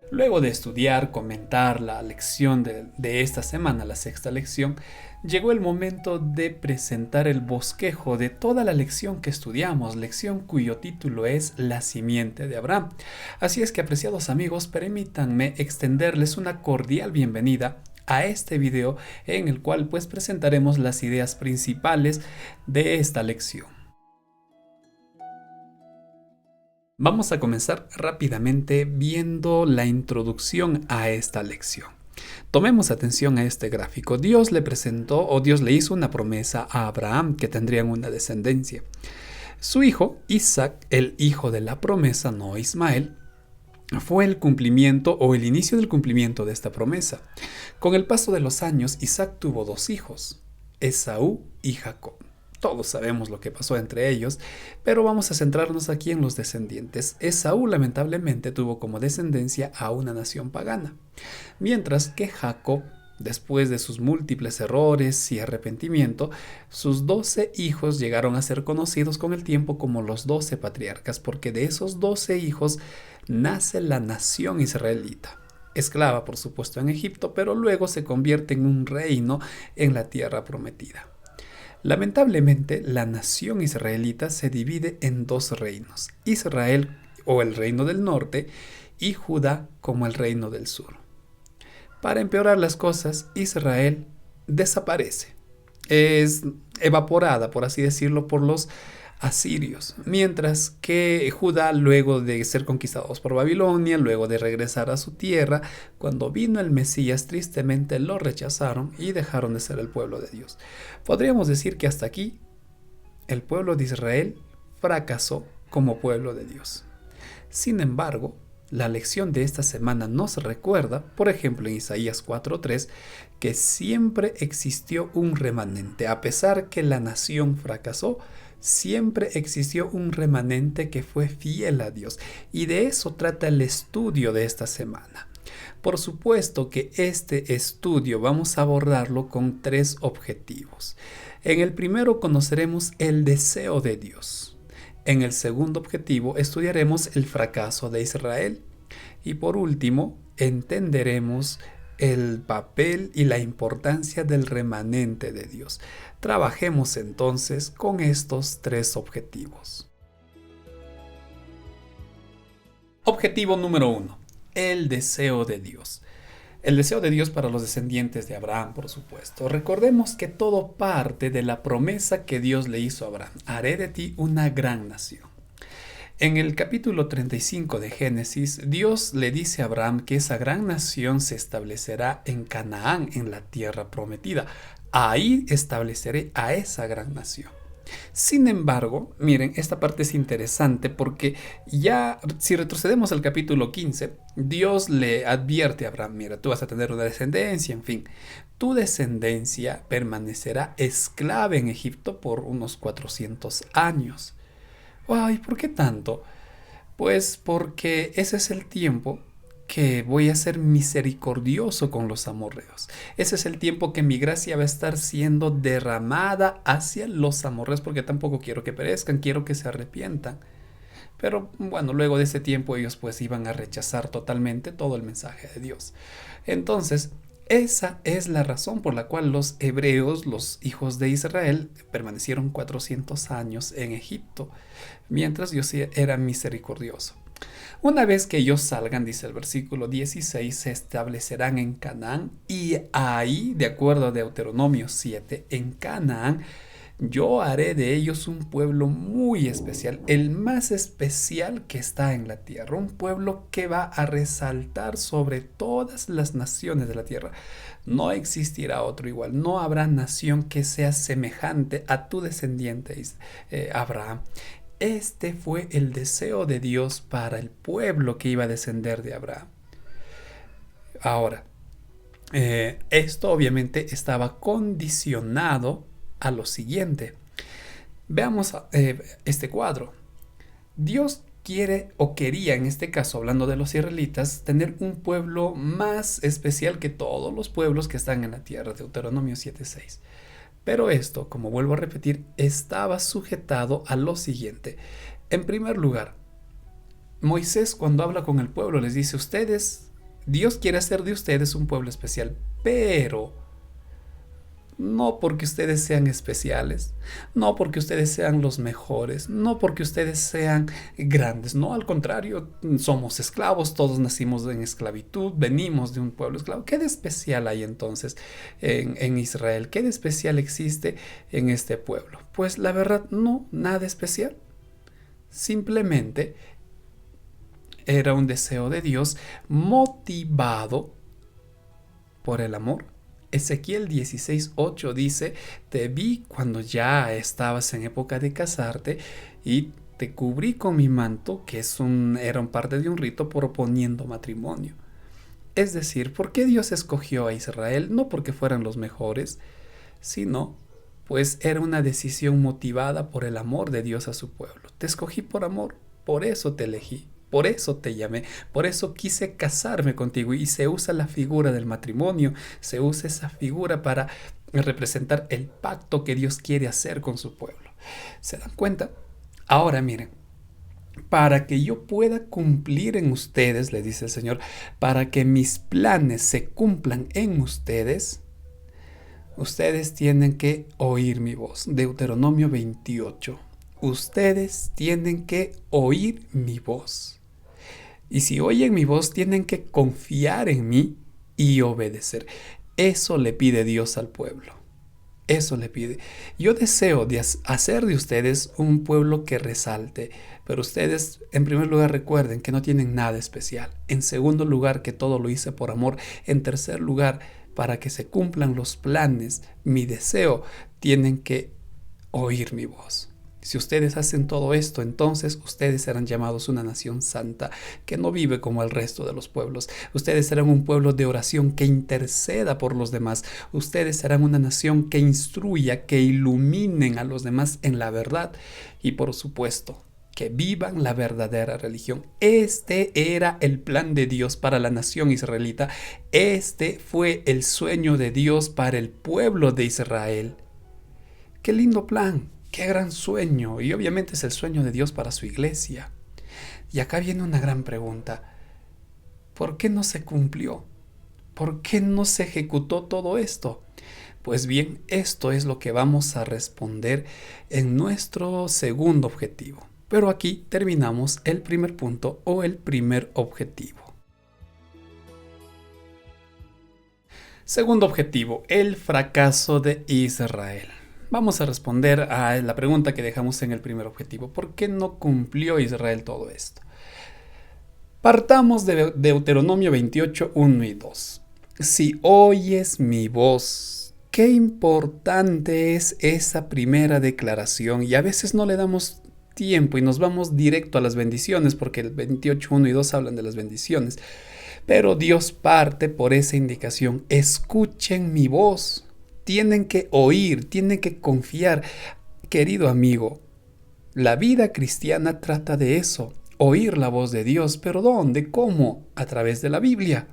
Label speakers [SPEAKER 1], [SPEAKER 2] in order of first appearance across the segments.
[SPEAKER 1] Luego de estudiar, comentar la lección de esta semana, la sexta lección, llegó el momento de presentar el bosquejo de toda la lección que estudiamos, lección cuyo título es La simiente de Abraham. Así es que, apreciados amigos, permítanme extenderles una cordial bienvenida a este video en el cual pues presentaremos las ideas principales de esta lección. Vamos a comenzar rápidamente viendo la introducción a esta lección. Tomemos atención a este gráfico. Dios le presentó o Dios le hizo una promesa a Abraham que tendrían una descendencia. Su hijo, Isaac, el hijo de la promesa, no Ismael, fue el cumplimiento o el inicio del cumplimiento de esta promesa. Con el paso de los años, Isaac tuvo dos hijos, Esaú y Jacob. Todos sabemos lo que pasó entre ellos, pero vamos a centrarnos aquí en los descendientes. Esaú lamentablemente tuvo como descendencia a una nación pagana, mientras que Jacob, después de sus múltiples errores y arrepentimiento, sus 12 hijos llegaron a ser conocidos con el tiempo como los 12 patriarcas, porque de esos 12 hijos nace la nación israelita. Esclava, por supuesto, en Egipto, pero luego se convierte en un reino en la tierra prometida. Lamentablemente, la nación israelita se divide en dos reinos, Israel o el reino del norte y Judá como el reino del sur. Para empeorar las cosas, Israel desaparece, es evaporada, por así decirlo, por los asirios, mientras que Judá, luego de ser conquistados por Babilonia, luego de regresar a su tierra, cuando vino el Mesías, tristemente lo rechazaron y dejaron de ser el pueblo de Dios. Podríamos decir que hasta aquí el pueblo de Israel fracasó como pueblo de Dios. Sin embargo, la lección de esta semana nos recuerda, por ejemplo en Isaías 4:3, que siempre existió un remanente. A pesar que la nación fracasó, siempre existió un remanente que fue fiel a Dios. Y de eso trata el estudio de esta semana. Por supuesto que este estudio vamos a abordarlo con tres objetivos. En el primero conoceremos el deseo de Dios. En el segundo objetivo estudiaremos el fracaso de Israel. Y por último, entenderemos el papel y la importancia del remanente de Dios. Trabajemos entonces con estos tres objetivos. Objetivo número 1. El deseo de Dios. El deseo de Dios para los descendientes de Abraham, por supuesto. Recordemos que todo parte de la promesa que Dios le hizo a Abraham. Haré de ti una gran nación. En el capítulo 35 de Génesis, Dios le dice a Abraham que esa gran nación se establecerá en Canaán, en la tierra prometida. Ahí estableceré a esa gran nación. Sin embargo, miren, esta parte es interesante porque ya si retrocedemos al capítulo 15, Dios le advierte a Abraham, mira, tú vas a tener una descendencia, en fin, tu descendencia permanecerá esclava en Egipto por unos 400 años. Ay, ¿por qué tanto? Pues porque ese es el tiempo que voy a ser misericordioso con los amorreos. Ese es el tiempo que mi gracia va a estar siendo derramada hacia los amorreos, porque tampoco quiero que perezcan, quiero que se arrepientan. Pero bueno, luego de ese tiempo ellos pues iban a rechazar totalmente todo el mensaje de Dios. Entonces, esa es la razón por la cual los hebreos, los hijos de Israel, permanecieron 400 años en Egipto, mientras Dios era misericordioso. Una vez que ellos salgan, dice el versículo 16, se establecerán en Canaán y ahí, de acuerdo a Deuteronomio 7, en Canaán, yo haré de ellos un pueblo muy especial, el más especial que está en la tierra, un pueblo que va a resaltar sobre todas las naciones de la tierra. No existirá otro igual, no habrá nación que sea semejante a tu descendiente, Abraham. Este fue el deseo de Dios para el pueblo que iba a descender de Abraham. Ahora, esto obviamente estaba condicionado a lo siguiente. Veamos este cuadro. Dios quiere o quería, en este caso hablando de los israelitas, tener un pueblo más especial que todos los pueblos que están en la tierra, Deuteronomio 7:6. Pero esto, como vuelvo a repetir, estaba sujetado a lo siguiente. En primer lugar, Moisés, cuando habla con el pueblo, les dice: ustedes Dios quiere hacer de ustedes un pueblo especial, pero no porque ustedes sean especiales, no porque ustedes sean los mejores, no porque ustedes sean grandes, no, al contrario, somos esclavos, todos nacimos en esclavitud, venimos de un pueblo esclavo. ¿Qué de especial hay entonces en Israel? ¿Qué de especial existe en este pueblo? Pues la verdad, no, nada especial. Simplemente era un deseo de Dios motivado por el amor. Ezequiel 16:8 dice: te vi cuando ya estabas en época de casarte y te cubrí con mi manto, que era un parte de un rito proponiendo matrimonio. Es decir, ¿por qué Dios escogió a Israel? No porque fueran los mejores, sino pues era una decisión motivada por el amor de Dios a su pueblo. Te escogí por amor, por eso te elegí. Por eso te llamé, por eso quise casarme contigo, y se usa la figura del matrimonio, se usa esa figura para representar el pacto que Dios quiere hacer con su pueblo. ¿Se dan cuenta? Ahora miren, para que yo pueda cumplir en ustedes, le dice el Señor, para que mis planes se cumplan en ustedes, ustedes tienen que oír mi voz. Deuteronomio 28. Ustedes tienen que oír mi voz. Y si oyen mi voz, tienen que confiar en mí y obedecer. Eso le pide Dios al pueblo. Eso le pide. Yo deseo hacer de ustedes un pueblo que resalte, pero ustedes, en primer lugar, recuerden que no tienen nada especial. En segundo lugar, que todo lo hice por amor. En tercer lugar, para que se cumplan los planes, mi deseo, tienen que oír mi voz. Si ustedes hacen todo esto, entonces ustedes serán llamados una nación santa, que no vive como el resto de los pueblos. Ustedes serán un pueblo de oración que interceda por los demás. Ustedes serán una nación que instruya, que iluminen a los demás en la verdad. Y por supuesto, que vivan la verdadera religión. Este era el plan de Dios para la nación israelita. Este fue el sueño de Dios para el pueblo de Israel. ¡Qué lindo plan! ¡Qué gran sueño! Y obviamente es el sueño de Dios para su iglesia. Y acá viene una gran pregunta. ¿Por qué no se cumplió? ¿Por qué no se ejecutó todo esto? Pues bien, esto es lo que vamos a responder en nuestro segundo objetivo. Pero aquí terminamos el primer punto o el primer objetivo. Segundo objetivo, el fracaso de Israel. Vamos a responder a la pregunta que dejamos en el primer objetivo. ¿Por qué no cumplió Israel todo esto? Partamos de Deuteronomio 28, 1 y 2. Si oyes mi voz, qué importante es esa primera declaración, y a veces no le damos tiempo y nos vamos directo a las bendiciones, porque el 28, 1 y 2 hablan de las bendiciones. Pero Dios parte por esa indicación. Escuchen mi voz. Tienen que oír, tienen que confiar. Querido amigo, la vida cristiana trata de eso, oír la voz de Dios. ¿Pero dónde? ¿Cómo? A través de la Biblia,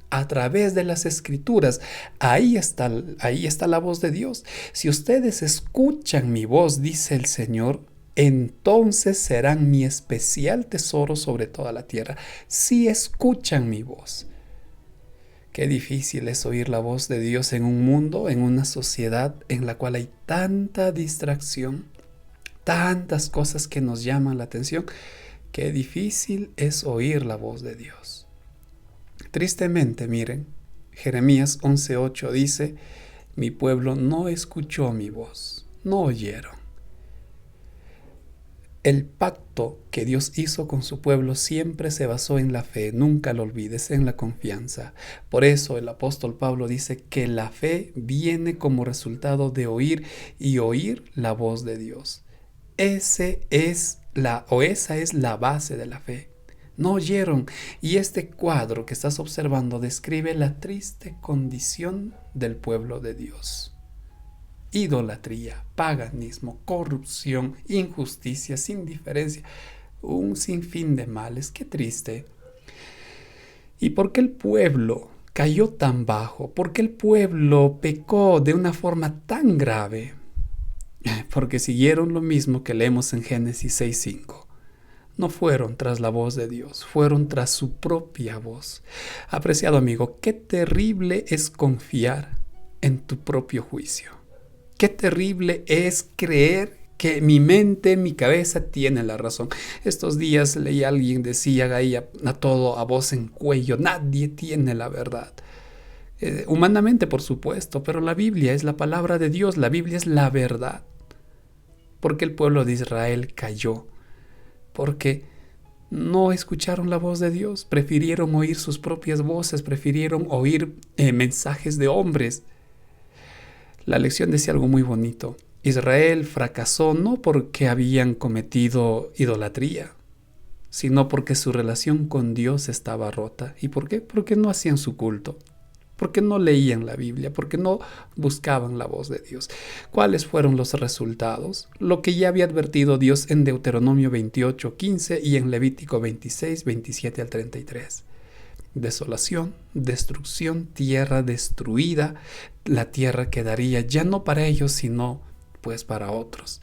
[SPEAKER 1] a través de las Escrituras. Ahí está la voz de Dios. Si ustedes escuchan mi voz, dice el Señor, entonces serán mi especial tesoro sobre toda la tierra. Si escuchan mi voz. Qué difícil es oír la voz de Dios en un mundo, en una sociedad en la cual hay tanta distracción, tantas cosas que nos llaman la atención. Qué difícil es oír la voz de Dios. Tristemente, miren, Jeremías 11:8 dice: mi pueblo no escuchó mi voz, no oyeron. El pacto que Dios hizo con su pueblo siempre se basó en la fe, nunca lo olvides, en la confianza. Por eso el apóstol Pablo dice que la fe viene como resultado de oír y oír la voz de Dios. Esa es la base de la fe. No oyeron, y este cuadro que estás observando describe la triste condición del pueblo de Dios. Idolatría, paganismo, corrupción, injusticias, indiferencia, un sinfín de males. Qué triste. ¿Y por qué el pueblo cayó tan bajo? ¿Por qué el pueblo pecó de una forma tan grave? Porque siguieron lo mismo que leemos en Génesis 6:5. No fueron tras la voz de Dios, fueron tras su propia voz. Apreciado amigo, qué terrible es confiar en tu propio juicio. Qué terrible es creer que mi mente, mi cabeza tiene la razón. Estos días leí a alguien decía ahí a todo a voz en cuello, nadie tiene la verdad. Humanamente, por supuesto, pero la Biblia es la palabra de Dios, la Biblia es la verdad. Porque el pueblo de Israel cayó, porque no escucharon la voz de Dios, prefirieron oír sus propias voces, prefirieron oír mensajes de hombres. La lección decía algo muy bonito. Israel fracasó no porque habían cometido idolatría, sino porque su relación con Dios estaba rota. ¿Y por qué? Porque no hacían su culto, porque no leían la Biblia, porque no buscaban la voz de Dios. ¿Cuáles fueron los resultados? Lo que ya había advertido Dios en Deuteronomio 28:15 y en Levítico 26:27 al 33. Desolación, destrucción, tierra destruida. La tierra quedaría ya no para ellos, sino pues para otros.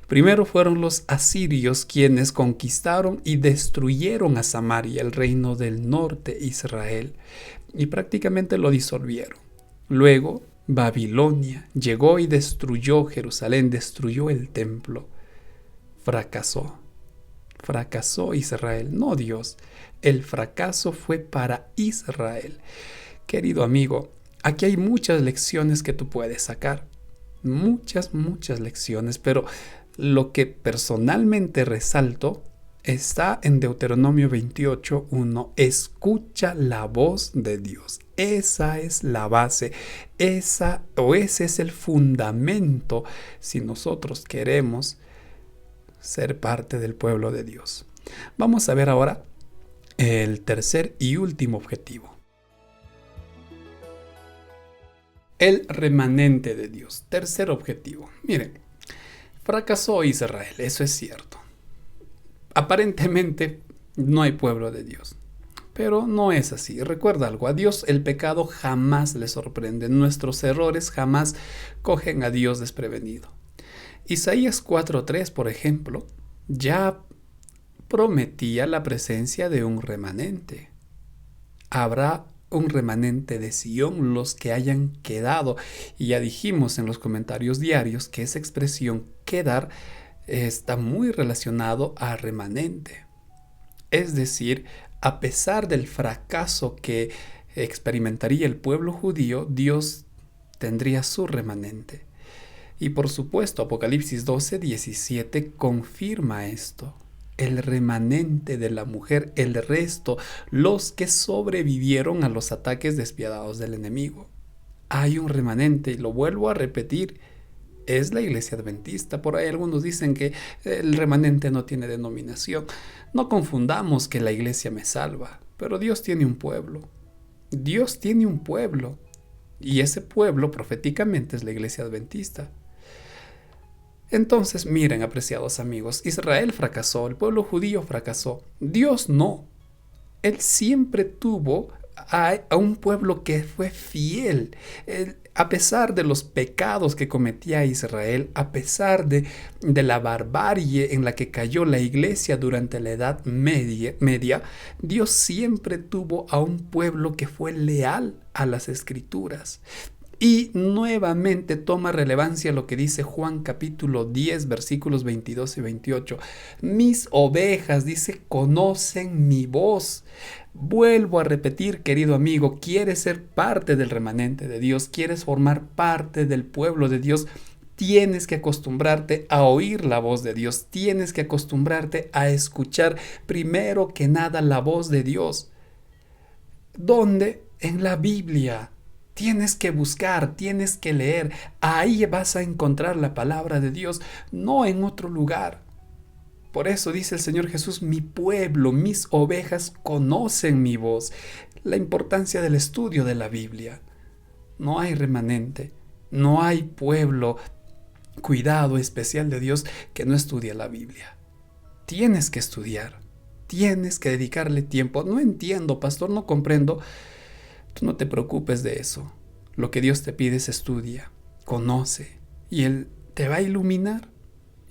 [SPEAKER 1] Primero fueron los asirios quienes conquistaron y destruyeron a Samaria, el reino del norte, Israel, y prácticamente lo disolvieron. Luego Babilonia llegó y destruyó Jerusalén, destruyó el templo. Fracasó Israel, no Dios. El fracaso fue para Israel. Querido amigo, aquí hay muchas lecciones que tú puedes sacar. Muchas lecciones, pero lo que personalmente resalto está en Deuteronomio 28:1. Escucha la voz de Dios. Esa es la base, ese es el fundamento si nosotros queremos ser parte del pueblo de Dios. Vamos a ver ahora el tercer y último objetivo. El remanente de Dios. Tercer objetivo. Miren, fracasó Israel, eso es cierto. Aparentemente no hay pueblo de Dios, pero no es así. Recuerda algo, a Dios el pecado jamás le sorprende. Nuestros errores jamás cogen a Dios desprevenido. Isaías 4:3, por ejemplo, ya prometía la presencia de un remanente. Habrá un remanente de Sión, los que hayan quedado. Y ya dijimos en los comentarios diarios que esa expresión quedar está muy relacionado a remanente. Es decir, a pesar del fracaso que experimentaría el pueblo judío, Dios tendría su remanente. Y por supuesto, Apocalipsis 12:17 confirma esto. El remanente de la mujer, el resto, los que sobrevivieron a los ataques despiadados del enemigo. Hay un remanente, y lo vuelvo a repetir, es la iglesia adventista. Por ahí algunos dicen que el remanente no tiene denominación. No confundamos que la iglesia me salva, pero Dios tiene un pueblo. Dios tiene un pueblo, y ese pueblo proféticamente es la iglesia adventista. Entonces, miren, apreciados amigos, Israel fracasó, el pueblo judío fracasó, Dios no. Él siempre tuvo a un pueblo que fue fiel. A pesar de los pecados que cometía Israel, a pesar de la barbarie en la que cayó la iglesia durante la Edad Media, Dios siempre tuvo a un pueblo que fue leal a las Escrituras. Y nuevamente toma relevancia lo que dice Juan capítulo 10, versículos 22 y 28. Mis ovejas, dice, conocen mi voz. Vuelvo a repetir, querido amigo, quieres ser parte del remanente de Dios, quieres formar parte del pueblo de Dios, tienes que acostumbrarte a oír la voz de Dios, tienes que acostumbrarte a escuchar primero que nada la voz de Dios. ¿Dónde? En la Biblia. Tienes que buscar, tienes que leer. Ahí vas a encontrar la palabra de Dios, no en otro lugar. Por eso dice el Señor Jesús, mi pueblo, mis ovejas conocen mi voz. La importancia del estudio de la Biblia. No hay remanente, no hay pueblo, cuidado especial de Dios que no estudie la Biblia. Tienes que estudiar, tienes que dedicarle tiempo. No entiendo, pastor, no comprendo. Tú no te preocupes de eso. Lo que Dios te pide es estudia, conoce, y Él te va a iluminar.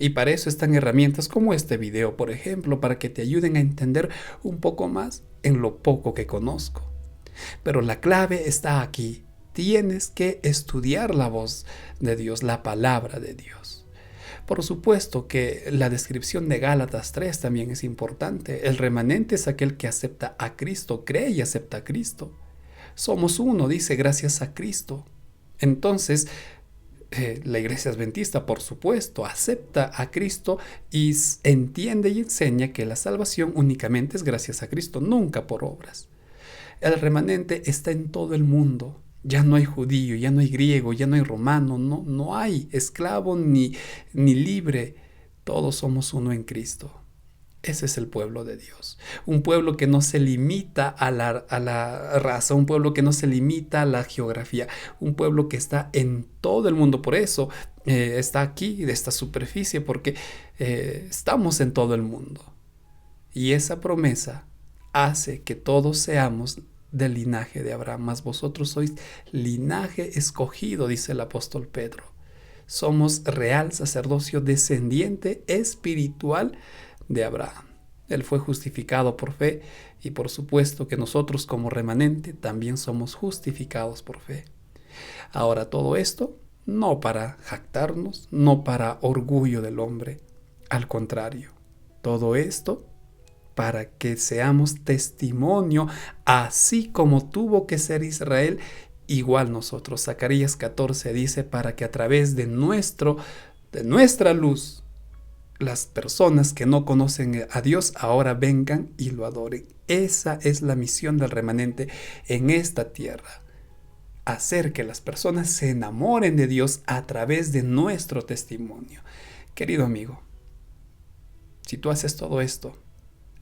[SPEAKER 1] Y para eso están herramientas como este video, por ejemplo, para que te ayuden a entender un poco más en lo poco que conozco. Pero la clave está aquí. Tienes que estudiar la voz de Dios, la palabra de Dios. Por supuesto que la descripción de Gálatas 3 también es importante. El remanente es aquel que acepta a Cristo, cree y acepta a Cristo. Somos uno, dice, gracias a Cristo. Entonces, la iglesia adventista, por supuesto, acepta a Cristo y entiende y enseña que la salvación únicamente es gracias a Cristo, nunca por obras. El remanente está en todo el mundo. Ya no hay judío, ya no hay griego, ya no hay romano, no hay esclavo ni libre. Todos somos uno en Cristo. Ese es el pueblo de Dios. Un pueblo que no se limita a la raza, un pueblo que no se limita a la geografía, un pueblo que está en todo el mundo. Por eso está aquí, de esta superficie, porque estamos en todo el mundo. Y esa promesa hace que todos seamos del linaje de Abraham, mas vosotros sois linaje escogido, dice el apóstol Pedro. Somos real sacerdocio descendiente espiritual de Abraham. Él fue justificado por fe y por supuesto que nosotros como remanente también somos justificados por fe. Ahora todo esto no para jactarnos, no para orgullo del hombre, al contrario, todo esto para que seamos testimonio, así como tuvo que ser Israel, igual nosotros. Zacarías 14 dice, para que a través de nuestra luz, las personas que no conocen a Dios ahora vengan y lo adoren. Esa es la misión del remanente en esta tierra. Hacer que las personas se enamoren de Dios a través de nuestro testimonio. Querido amigo, si tú haces todo esto,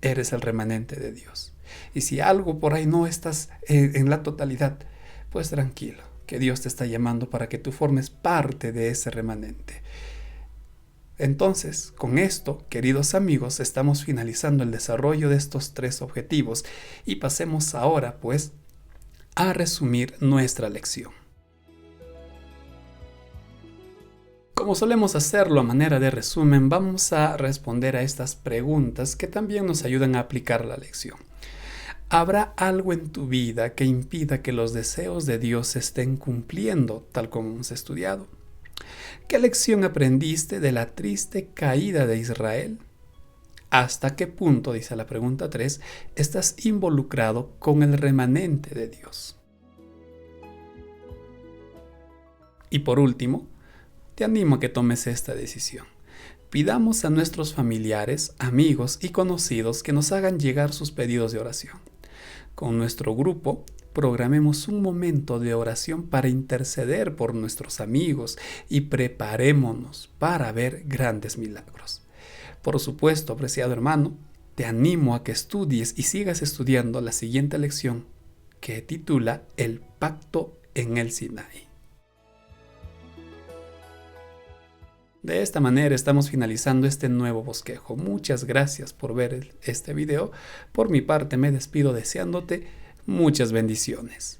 [SPEAKER 1] eres el remanente de Dios. Y si algo por ahí no estás en la totalidad, pues tranquilo, que Dios te está llamando para que tú formes parte de ese remanente. Entonces, con esto, queridos amigos, estamos finalizando el desarrollo de estos 3 objetivos y pasemos ahora, pues, a resumir nuestra lección. Como solemos hacerlo a manera de resumen, vamos a responder a estas preguntas que también nos ayudan a aplicar la lección. ¿Habrá algo en tu vida que impida que los deseos de Dios se estén cumpliendo, tal como hemos estudiado? ¿Qué lección aprendiste de la triste caída de Israel? ¿Hasta qué punto, dice la pregunta 3, estás involucrado con el remanente de Dios? Y por último, te animo a que tomes esta decisión. Pidamos a nuestros familiares, amigos y conocidos que nos hagan llegar sus pedidos de oración. Con nuestro grupo, programemos un momento de oración para interceder por nuestros amigos y preparémonos para ver grandes milagros. Por supuesto, apreciado hermano, te animo a que estudies y sigas estudiando la siguiente lección que titula El pacto en el Sinaí. De esta manera estamos finalizando este nuevo bosquejo. Muchas gracias por ver este video. Por mi parte me despido deseándote muchas bendiciones.